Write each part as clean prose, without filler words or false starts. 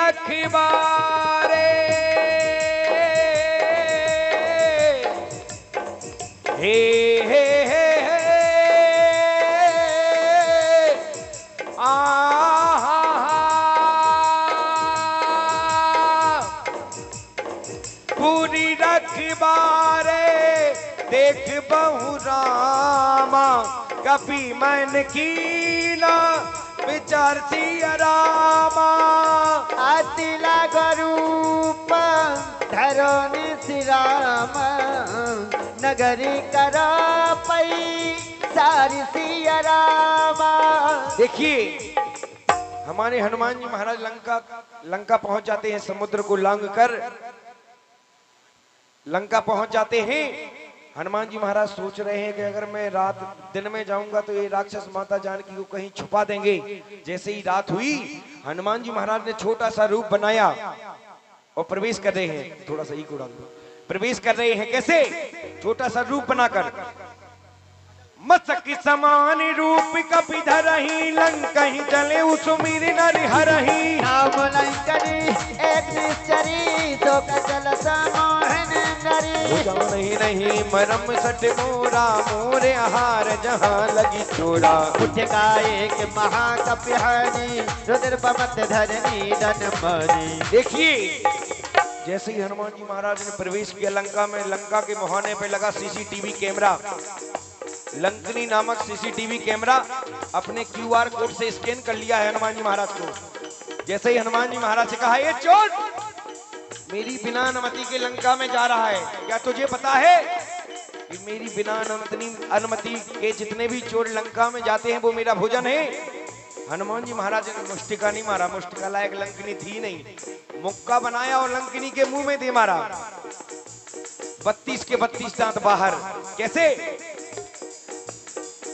रखवारे हे हे हे पूरी रखबारे देख बहु रामा कभी मन की ना विचार सिया रामा अतिला गरूप धरोनी श्री राम नगरी करा पई सारी सिया रामा। देखिए हमारे हनुमान जी महाराज लंका पहुंच जाते हैं, समुद्र को लांग कर लंका पहुंच जाते हैं। हनुमान जी महाराज सोच रहे हैं कि अगर मैं रात दिन में जाऊंगा तो ये राक्षस माता जानकी को कहीं छुपा देंगे। जैसे ही रात हुई हनुमान जी महाराज ने छोटा सा रूप बनाया और प्रवेश कर रहे हैं। थोड़ा सा इको डाल दो। प्रवेश कर रहे हैं कैसे? छोटा सा रूप बनाकर मस्तक समान रूप कपि धरहि लंका ही चले उसुमिर नरि हरहि नाम लंकरी एक निश्चरी तो कचल समोहन नरी नहीं मरम सट मोरा मोरे आहार जहाँ लगी चोरा उठ का एक महाकप्यहानी रुद्र पमत धरनी धन मरी। देखिए जैसे ही हनुमान जी महाराज ने प्रवेश किया लंका में, लंका के मुहाने पे लगा सीसीटीवी कैमरा। लंकनी नामक सीसीटीवी कैमरा अपने क्यूआर कोड से स्कैन कर लिया है हनुमान जी महाराज को। जैसे ही हनुमान जी महाराज से कहा ये चोर मेरी बिना अनुमति के लंका में जा रहा है, क्या तुझे पता है कि मेरी बिना अनुमति के जितने भी चोर लंका में जाते हैं वो मेरा भोजन है। हनुमान जी महाराज ने मुष्टिका नहीं मारा, मुष्टिका लायक लंकनी थी नहीं, मुक्का बनाया और लंकनी के मुंह में दे मारा। 32 के 32 दांत बाहर। कैसे?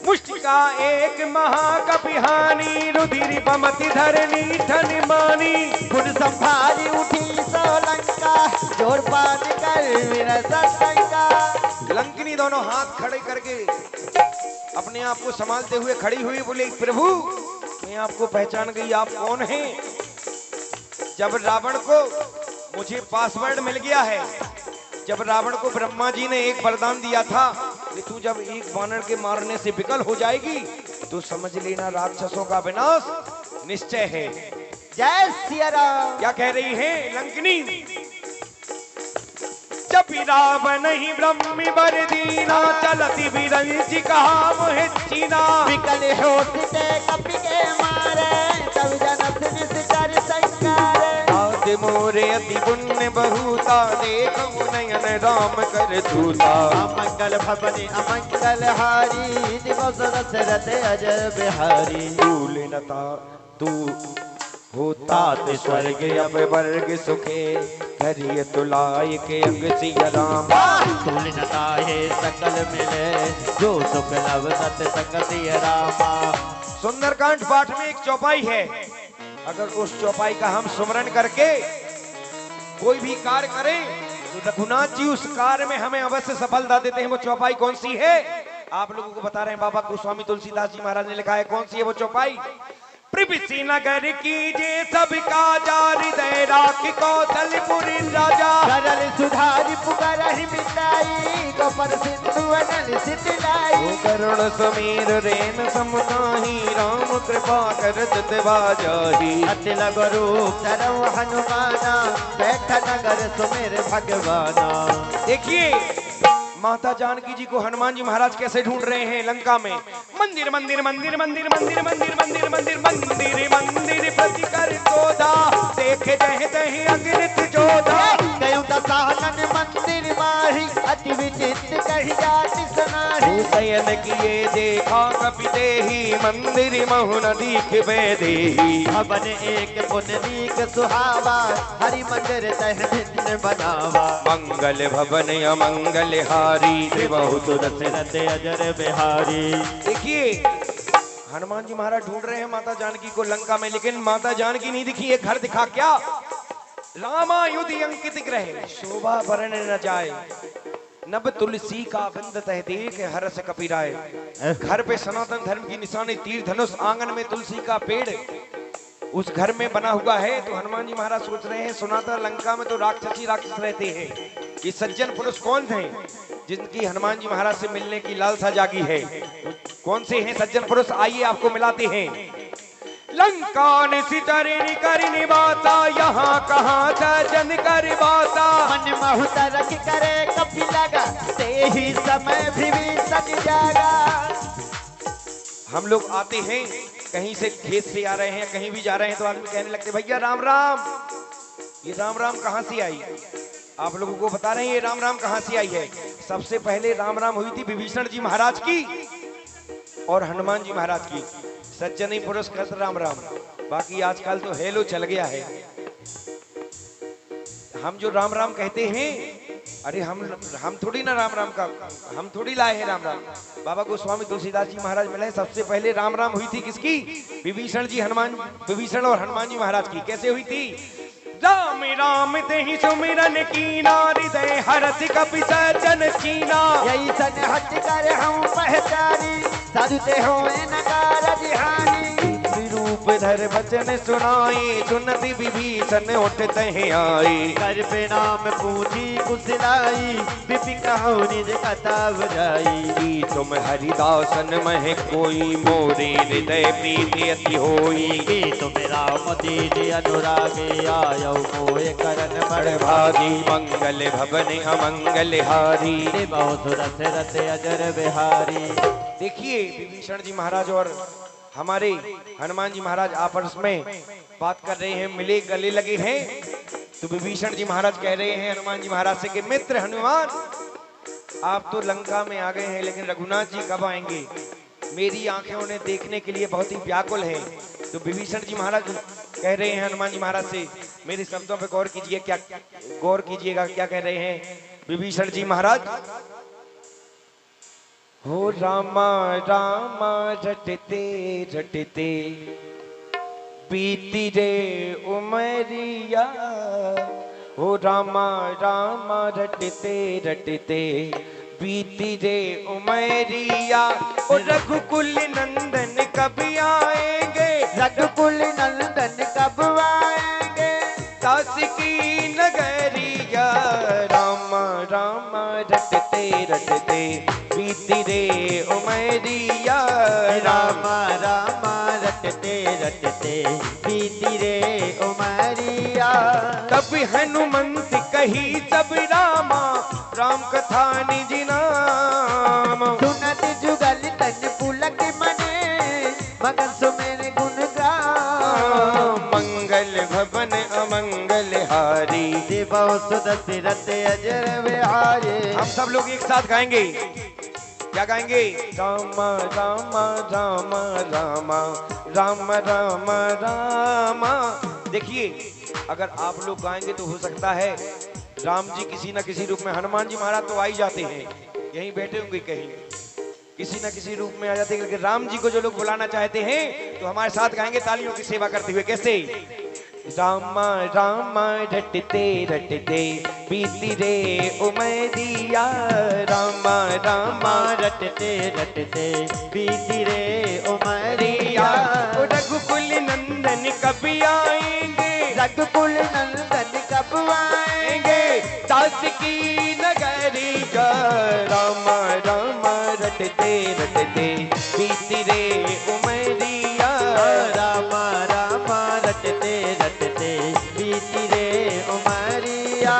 मुष्टिका एक महाकपिहानी रुधिर बमति धरनी धन मानी गुण संभाली उठी सोलंका जोर पान कर विरसंका। लंकनी दोनों हाथ खड़े करके अपने आप को संभालते हुए खड़ी हुई, बोले प्रभु मैं आपको पहचान गई, आप कौन हैं? जब रावण को मुझे पासवर्ड मिल गया है, जब रावण को ब्रह्मा जी ने एक वरदान दिया था कि तू जब एक वानर के मारने से विकल हो जाएगी तो समझ लेना राक्षसों का विनाश निश्चय है। जय सिया राम। क्या कह रही है लंकनी? जब रावण ही ब्रह्मी बर दीना चलती बिरंची कहा मोहे चीना विकल होते कपि के मारे तब जनक निस्तर संकार मोरे अति पुण्य बहुता देखो नयन राम कर दूता अमंगल भवनी अमंगल हारी दिवस दशरथ अजय बिहारी तूलिनता तू होता ते स्वर्ग अब वर्ग सुखे करिय तुलाय के अंग सिया राम तूलिनता है सकल मिले जो सुख लव सत सकल सिया रामा। सुंदरकांड पाठ में एक चौपाई है, अगर उस चौपाई का हम सुमरन करके कोई भी कार्य करें तो रघुनाथ जी उस कार्य में हमें अवश्य सफलता देते हैं। वो चौपाई कौन सी है आप लोगों को बता रहे हैं। बाबा गोस्वामी तुलसीदास जी महाराज ने लिखा है, कौन सी है वो चौपाई? प्रभृति नगर की जे सबका जारी दे राख कौशलपुरी राजा सरल सुधारी पुकारहि मिटाई गोपर सिंधु अनल सितलाई करुण समीर रेन समुनाही राम कृपा करत देवा जाही अति लगरू तरव हनुमाना बैठ नगर सुमेर भगवाना। देखिए माता जानकी जी को हनुमान जी महाराज कैसे ढूंढ रहे हैं लंका में। मंदिर मंदिर मंदिर मंदिर मंदिर मंदिर मंदिर मंदिर मंदिर मंदिर प्रति कर तोदा देखे दहे दहे अग्नित जोधा गयु दसानन मंदिर माही अति विचित्र कहि जाति सुनाही शयन किए देखा कपि देहि मंदिर महु न दीखबे देहि भवन एक पुण्यनीक सुहावा हरि मंदिर तह भिन्न बनावा मंगल भवन अमंगल हारी बहुत दशरथ अजर बिहारी। देखिए हनुमान जी महाराज ढूंढ रहे हैं माता जानकी को लंका में, लेकिन माता जानकी नहीं दिखी। एक घर दिखा क्या? रामायुधि अंकित ग्रह शोभा वर्ण न जाए नब तुलसी का बंद तह देख हरस कपिराए। घर पे सनातन धर्म की निशानी तीर धनुष, आंगन में तुलसी का पेड़, उस घर में बना हुआ है। तो हनुमान जी महाराज सोच रहे हैं, सुना था लंका में तो राक्षस ही राक्षस रहते हैं, ये सज्जन पुरुष कौन थे जिनकी हनुमान जी महाराज से मिलने की लालसा जागी है? कौन से हैं सज्जन पुरुष? आइए आपको मिलाते हैं। लंका निशिचरिणी करिनी बाता, यहाँ कहाँ सज्जन कर बाता। मन बहुत रख करे कभी लगा, ते ही समय विभीषण जागा। हम लोग आते हैं कहीं से, खेत से आ रहे हैं, कहीं भी जा रहे हैं, तो आदमी कहने लगते भैया राम राम। ये राम राम कहाँ से आई? आप लोगों को बता रहे हैं ये राम राम कहाँ से आई है। सबसे पहले राम राम हुई थी विभीषण जी महाराज की और हनुमान जी महाराज की। सज्जनी पुरुष कहते राम राम, बाकी आजकल तो हेलो चल गया है। हम जो राम राम कहते हैं, अरे हम थोड़ी ना राम राम का, हम थोड़ी लाए हैं राम राम। बाबा गोस्वामी तुलसीदास जी महाराज मिले, सबसे पहले राम राम हुई थी किसकी? विभीषण और हनुमान जी महाराज की। कैसे हुई थी? राम राम तेहि सुमिरन कीना, हृदय हरष कपि सज्जन कीना। यही सन हट कर हम पहचानी, साधु ते होए न कारज हानि। रूप धर बचन सुनाई, सुनति विभीषण उठते हैं आई। कर प्रणाम पूछी कुशलाई, विपिन कहु निज कथा बजाई। तुम हरिदासन मह कोई, मोरे हृदय प्रीति अति होई। तुम राम तेज अनुरागे, आयो मोय करन बड़ भागी। मंगल भवन अमंगल हारी, बहुत रथ रथ अजर बिहारी। देखिए विभीषण जी महाराज और हमारे हनुमान जी महाराज आपस में बात कर रहे हैं, मिले गले लगे हैं। तो विभीषण जी महाराज कह रहे हैं हनुमान जी महाराज से कि मित्र हनुमान, आप तो लंका में आ गए हैं, लेकिन रघुनाथ जी कब आएंगे? मेरी आंखें उन्हें देखने के लिए बहुत ही व्याकुल हैं। तो विभीषण जी महाराज कह रहे हैं हनुमान जी महाराज से, मेरे शब्दों पे गौर कीजिए, क्या गौर कीजिएगा क्या कह रहे हैं विभीषण जी महाराज। हो रामा रामा रटते रटते, बीती रे उमरिया। हो रामा रामा रटते रटते, बीती रे उमरिया। और रघुकुल नंदन कब आएंगे? रघुकुल नंदन कब आएंगे? दास की नगरिया। रामा रामा रटते रटते, बीती रे उमरिया। रामा रामा रटते रटते, बीती रे उमरिया। तब हनुमंत कही सब रामा, राम कथा निज नाम। सुनत जुगल तन पुलक मने, मगन सुमेर गुण गाम। मंगल भवन अमंगल हारी, देवौ सुदति रथ अजर बिहारी। हम सब लोग एक साथ गाएंगे। क्या गाएंगे? रामा रामा रामा रामा, राम राम रामा। देखिए अगर आप लोग गाएंगे तो हो सकता है राम जी किसी न किसी रूप में, हनुमान जी महाराज तो आ ही जाते हैं, यहीं बैठे होंगे कहीं, किसी न किसी रूप में आ जाते हैं। लेकिन राम जी को जो लोग बुलाना चाहते हैं तो हमारे साथ गाएंगे तालियों की सेवा करते हुए। कैसे? रामा रामा रटते रटते, बीती रे उमरिया। रामा रामा रटते रटते, बीती रे उमरिया। रघुकुल नंदन कब आएंगे? रघुकुल नंदन कब आएंगे? दास की नगरिया। रामा रामा रटते रटते, बीती रे उमरिया। रामा रामा रटते रटते, बीती रे उमरिया।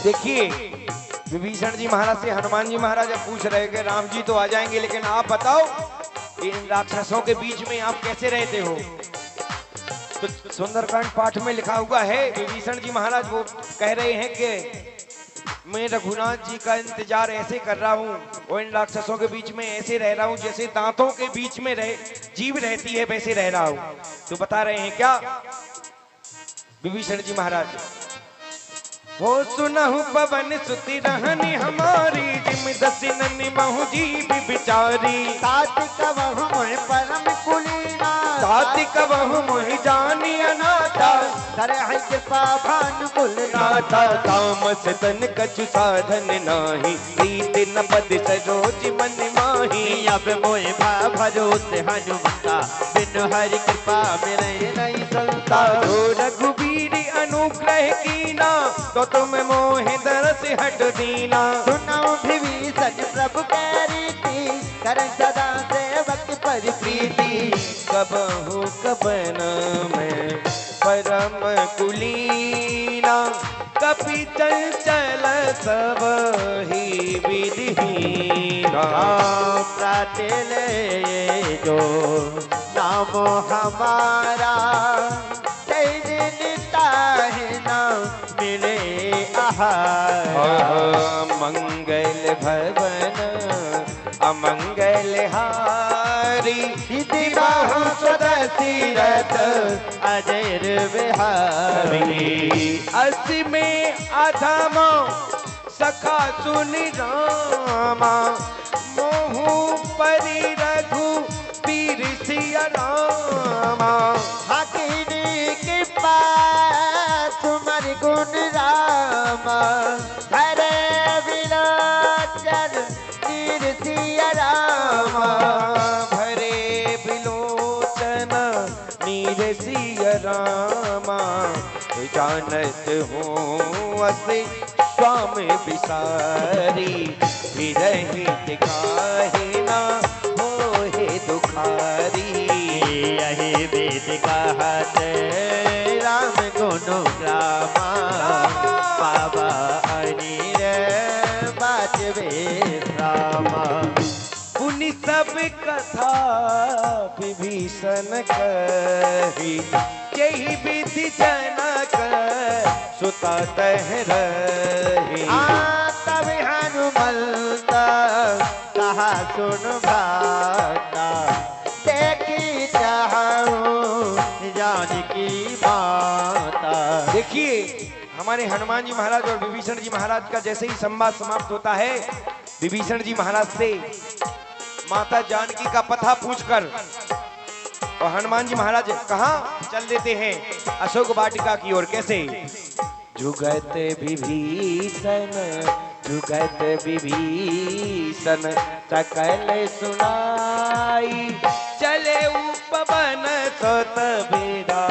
देखिए विभीषण जी महाराज से हनुमान जी महाराज अब पूछ रहे कि राम जी तो आ जाएंगे, लेकिन आप बताओ इन राक्षसों के बीच में आप कैसे रहते हो? तो सुंदरकांड पाठ में लिखा हुआ है, विभीषण जी महाराज वो कह रहे हैं कि मैं रघुनाथ जी का इंतजार ऐसे कर रहा हूँ और इन राक्षसों के बीच में ऐसे रह रहा हूँ जैसे दांतों के बीच में जीव रहती है, वैसे रह रहा हूँ। तो बता रहे हैं क्या विभीषण जी महाराज, हो सुनहु पवन सुति रहनी हमारी, जिम दसिननि महु जीव बिचारी। साति कबहु मोहि परम कुलीना, साति कबहु मोहि जानी अनाथा, करे है कृपा भानुकुल नाथा। तामस तन कछु साधन नाही, प्रीति न पद सरोज मन माही। अब मोहि भरोसे हनुमता, बिनु हरि कृपा मिले नहीं संता। तो रघुबीर अनुग्रह कीना, तो तुम मोहि दरस हट दीना। सुनौ विभीषण प्रभु के रीति, करन सदा सेवक पर प्रीति। कबहु कबन में परम कुलीना, कपि चंचल सब ही विधिहीना। प्रातिले जो नाम हमारा, मिले मंगल भवन अमंगल हारी, बाहु सुदसीरथ अजर बिहारी। असी में अधमा सखा सुनि रामा, मोहु परि रघु पीर सिया रामा। हकीनी के पास तुमर गुण रामा, हरे विलोचन नीर सिया रामा। भरे बिलोचन नीर सिया रामा, जानत हूँ असे स्वामी बिसारी। विरही दिखाहे ना होहे दुखारी, यही वेद कहत राम गुण रामा। बाबा अनिर बाजवे रामा। पुनि सब कथा विभीषण कही, यही विधि जनक सुता तह रही। तब हनुमंत कहा सुन भाता, देखी चाहूं जानकी माता। देखिए हमारे हनुमान जी महाराज और विभीषण जी महाराज का जैसे ही संवाद समाप्त होता है, विभीषण जी महाराज से माता जानकी का पता पूछकर और हनुमान जी महाराज कहाँ चल देते हैं, अशोक वाटिका की ओर। कैसे? जुगत विभीषण जुगत विभीषण, सकल सुनाई, चले उपवन सत बेड़ा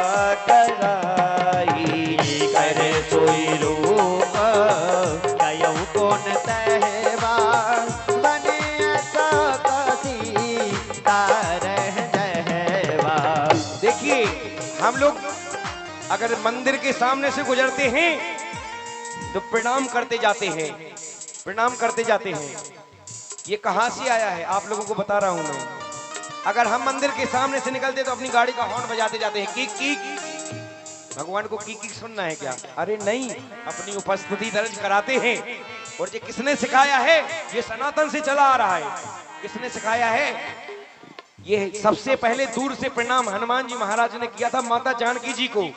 कराई। कर सोई रूप कयऊ कोन तहवा, बने सकती तारह जहवा। देखिए हम लोग अगर मंदिर के सामने से गुजरते हैं तो प्रणाम करते जाते हैं, प्रणाम करते जाते हैं। ये कहां से आया है आप लोगों को बता रहा हूं मैं। अगर हम मंदिर के सामने से निकलते तो अपनी गाड़ी का हॉर्न बजाते जाते हैं, कीक कीक। भगवान को कीक कीक सुनना है क्या? अरे नहीं, अपनी उपस्थिति दर्ज कराते हैं। और ये किसने सिखाया है? ये सनातन से चला आ रहा है। किसने सिखाया है? ये सबसे पहले दूर से प्रणाम हनुमान जी महाराज ने किया था माता जानकी जी को,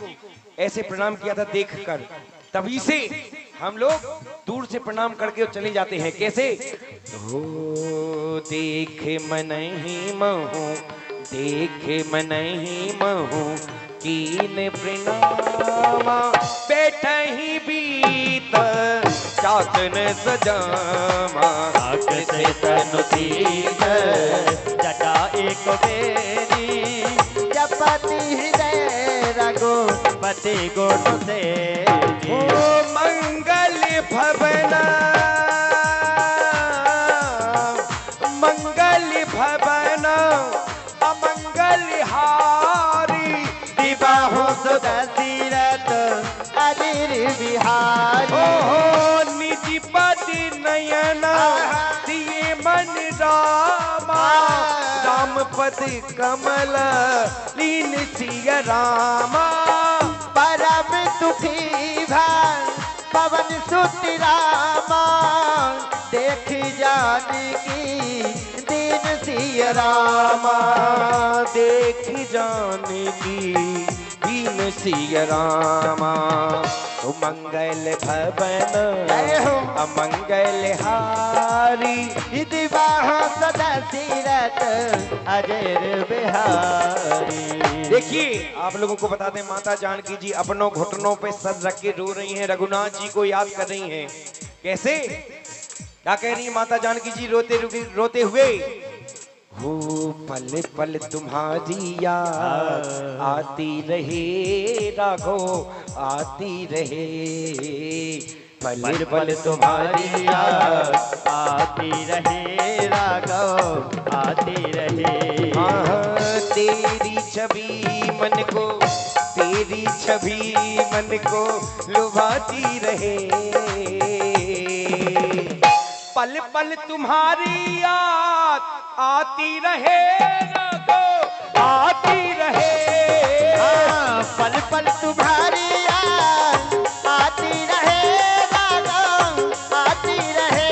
ऐसे प्रणाम किया था देखकर। तभी से हम लोग दूर से प्रणाम करके चले जाते हैं। कैसे? हो देख मनहि महु, देख मनहि महु, कीन प्रणामा, बैठहि बीत चातन सजामा। से तनु सीत जटा एक बेरी, जपति हृदय रघुपति गुण से। ओ मंगल भवन मंगल भवन अमंगल हारी, दिबाहु सुदसीरथ अजिर बिहारी। ओ निज पति नयन दिए मन रामा, राम पद कमल लीन सिया रामा। परम दुखी भान पवन सुत रामा, देख जानकी दीन सिया रामा। देख जाने की दीन सिया रामा। तो मंगल भवन जय हो। अमंगल हारी। विवाह सदा सिरत अजर बिहारी। देखिए आप लोगों को बता दें, माता जानकी जी अपनों घुटनों पे सर रख के रो रही हैं, रघुनाथ जी को याद कर रही हैं। कैसे, क्या कह रही है माता जानकी जी रोते हुए? हो पल पल तुम्हारी याद आती रहे राघो, आती रहे। पल पल तुम्हारी याद आती रहे राघव, आती रहे। हाँ, तेरी छवि मन को, तेरी छवि मन को लुभाती रहे। पल पल तुम्हारी याद आती रहे राघो, आती रहे। हाँ, पल पल तुम्हारी याद आती रहे राघव, आती रहे।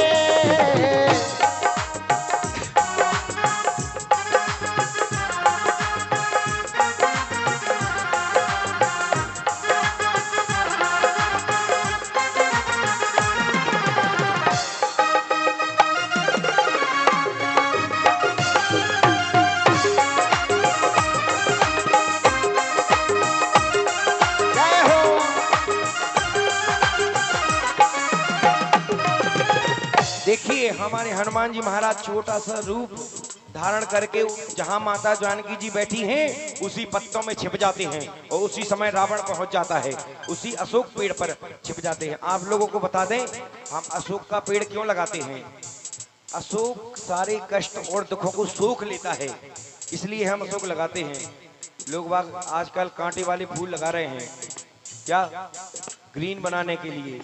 जय हो। देखिए हमारे हनुमान जी महाराज छोटा सा रूप धारण करके जहां माता जानकी जी बैठी हैं उसी पत्तों में छिप जाते हैं और उसी समय रावण पहुंच जाता है, उसी अशोक पेड़ पर छिप जाते हैं। आप लोगों को बता दें हम अशोक का पेड़ क्यों लगाते हैं। अशोक सारे कष्ट और दुखों को सोख लेता है, इसलिए हम अशोक लगाते हैं। लोग बाग आजकल कांटे वाले फूल लगा रहे हैं, क्या ग्रीन बनाने के लिए।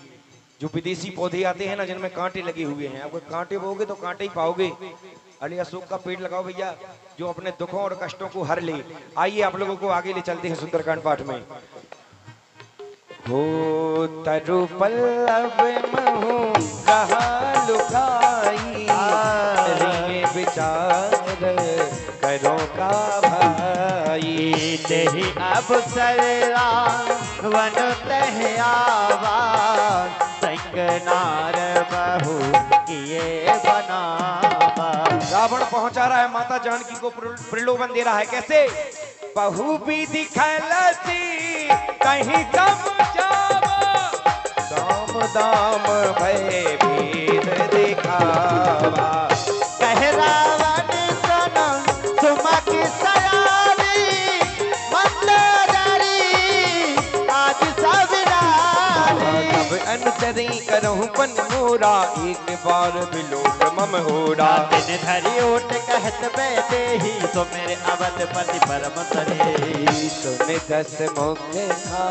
जो विदेशी पौधे आते हैं ना जिनमें कांटे लगे हुए हैं, अगर कांटे बोगे तो कांटे ही पाओगे। अरे अशोक का पेड़ लगाओ भैया, जो अपने दुखों और कष्टों को हर ले। आइए आप लोगों को आगे ले चलते हैं सुंदरकांड पाठ में। हो तरु पल्लव महु रहा लुकाई, रे विचार करो का भाई। तेहि अवसरा वन तह आवा, संगनार बहु किए बनावा। रावण पहुंचा रहा है, माता जानकी को प्रलोभन दे रहा है। कैसे? बहु भी दिखलती कहीं कम जावा, दाम दाम भय भेद दिखावा। कह रावण सुनो सुमा की सयारी, मंदोदरी आज सब नारी। तब अनुचरी करहूं पन मोरा, एक बार बिलोक मम होरा। दिन धरी ओट कहत बैठे ही, तो मेरे अवधपति परम तरे। सुन दस मुख था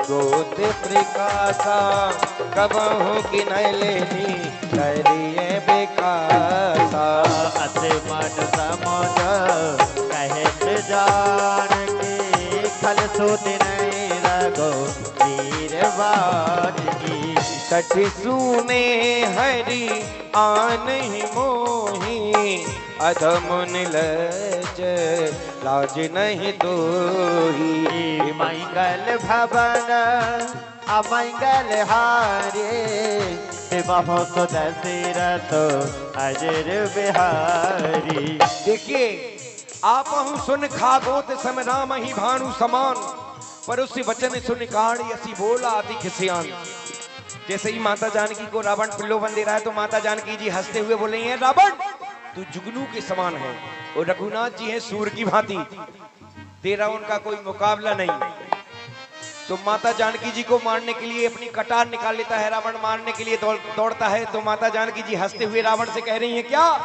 गोत प्रकाशा, कबहू की नैलेनी करिए बेकासा। अस मन समझ कहत जान के, खल सुत नहीं रगो वीरवान की। सठ सुने हरि आन ही मोही, अधम निलज लाज नहीं दोही। मंगल भवन अमंगल हारे, बहुत दशरथ अजर बिहारी। देखिए आप हूँ सुन खागोत सम राम ही भानु समान, पर उसी वचन सुन काढ़ी असी बोला अति खिसियान। जैसे ही माता जानकी को रावण प्रलोभन दे रहा है तो माता जानकी जी हंसते हुए बोले हैं, रावण तू जुगनू के समान है और रघुनाथ जी हैं सूर की भांति, तेरा उनका कोई मुकाबला नहीं। तो माता जानकी जी को मारने के लिए अपनी कटार निकाल लेता है, रावण मारने के लिए दौड़ता है। तो माता जानकी जी हंसते हुए रावण से कह रही हैं, क्या